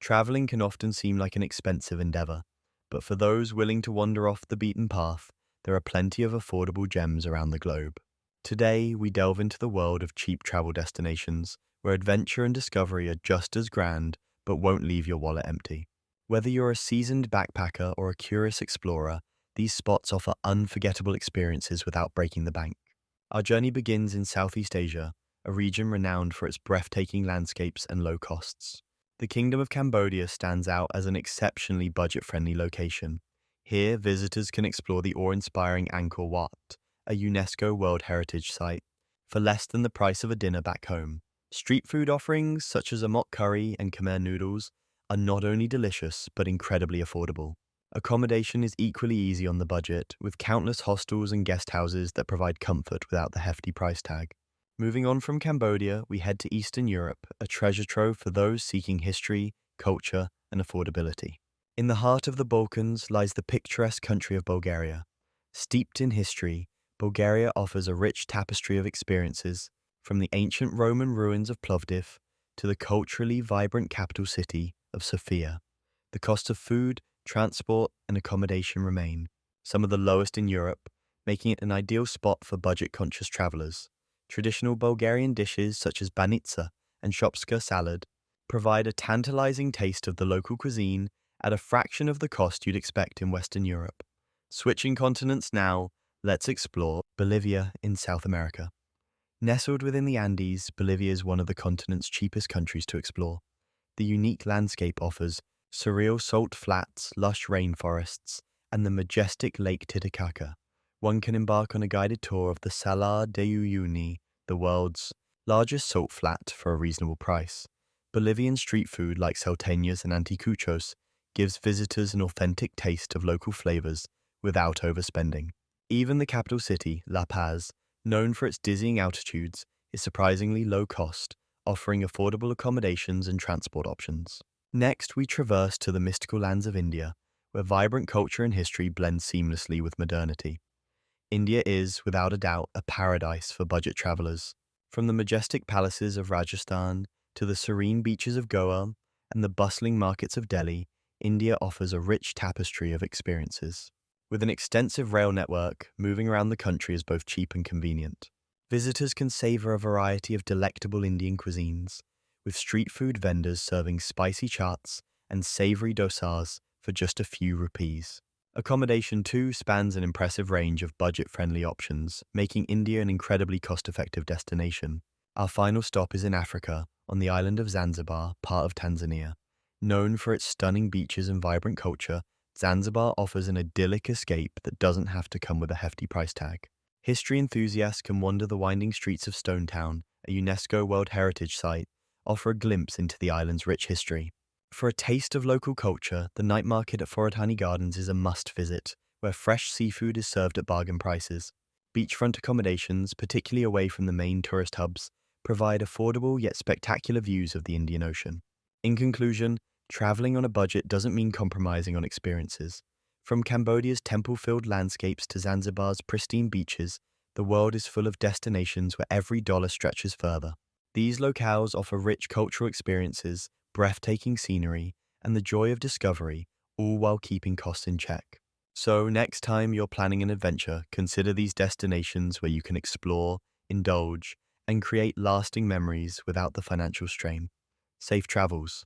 Traveling can often seem like an expensive endeavor, but for those willing to wander off the beaten path, there are plenty of affordable gems around the globe. Today, we delve into the world of cheap travel destinations, where adventure and discovery are just as grand, but won't leave your wallet empty. Whether you're a seasoned backpacker or a curious explorer, these spots offer unforgettable experiences without breaking the bank. Our journey begins in Southeast Asia, a region renowned for its breathtaking landscapes and low costs. The Kingdom of Cambodia stands out as an exceptionally budget-friendly location. Here, visitors can explore the awe-inspiring Angkor Wat, a UNESCO World Heritage Site, for less than the price of a dinner back home. Street food offerings such as amok curry and Khmer noodles are not only delicious but incredibly affordable. Accommodation is equally easy on the budget, with countless hostels and guest houses that provide comfort without the hefty price tag. Moving on from Cambodia, we head to Eastern Europe, a treasure trove for those seeking history, culture, and affordability. In the heart of the Balkans lies the picturesque country of Bulgaria. Steeped in history, Bulgaria offers a rich tapestry of experiences, from the ancient Roman ruins of Plovdiv to the culturally vibrant capital city of Sofia. The cost of food, transport, and accommodation remain some of the lowest in Europe, making it an ideal spot for budget-conscious travelers. Traditional Bulgarian dishes such as banitsa and shopska salad provide a tantalizing taste of the local cuisine at a fraction of the cost you'd expect in Western Europe. Switching continents now, let's explore Bolivia in South America. Nestled within the Andes, Bolivia is one of the continent's cheapest countries to explore. The unique landscape offers surreal salt flats, lush rainforests, and the majestic Lake Titicaca. One can embark on a guided tour of the Salar de Uyuni, the world's largest salt flat, for a reasonable price. Bolivian street food like salteñas and anticuchos gives visitors an authentic taste of local flavors without overspending. Even the capital city, La Paz, known for its dizzying altitudes, is surprisingly low cost, offering affordable accommodations and transport options. Next, we traverse to the mystical lands of India, where vibrant culture and history blend seamlessly with modernity. India is, without a doubt, a paradise for budget travelers. From the majestic palaces of Rajasthan to the serene beaches of Goa and the bustling markets of Delhi, India offers a rich tapestry of experiences. With an extensive rail network, moving around the country is both cheap and convenient. Visitors can savor a variety of delectable Indian cuisines, with street food vendors serving spicy chaats and savory dosas for just a few rupees. Accommodation too spans an impressive range of budget-friendly options, making India an incredibly cost-effective destination. Our final stop is in Africa, on the island of Zanzibar, part of Tanzania. Known for its stunning beaches and vibrant culture, Zanzibar offers an idyllic escape that doesn't have to come with a hefty price tag. History enthusiasts can wander the winding streets of Stone Town, a UNESCO World Heritage Site, offer a glimpse into the island's rich history. For a taste of local culture, the night market at Forodhani Gardens is a must-visit, where fresh seafood is served at bargain prices. Beachfront accommodations, particularly away from the main tourist hubs, provide affordable yet spectacular views of the Indian Ocean. In conclusion, traveling on a budget doesn't mean compromising on experiences. From Cambodia's temple-filled landscapes to Zanzibar's pristine beaches, the world is full of destinations where every dollar stretches further. These locales offer rich cultural experiences, breathtaking scenery, and the joy of discovery, all while keeping costs in check. So, next time you're planning an adventure, consider these destinations where you can explore, indulge, and create lasting memories without the financial strain. Safe travels.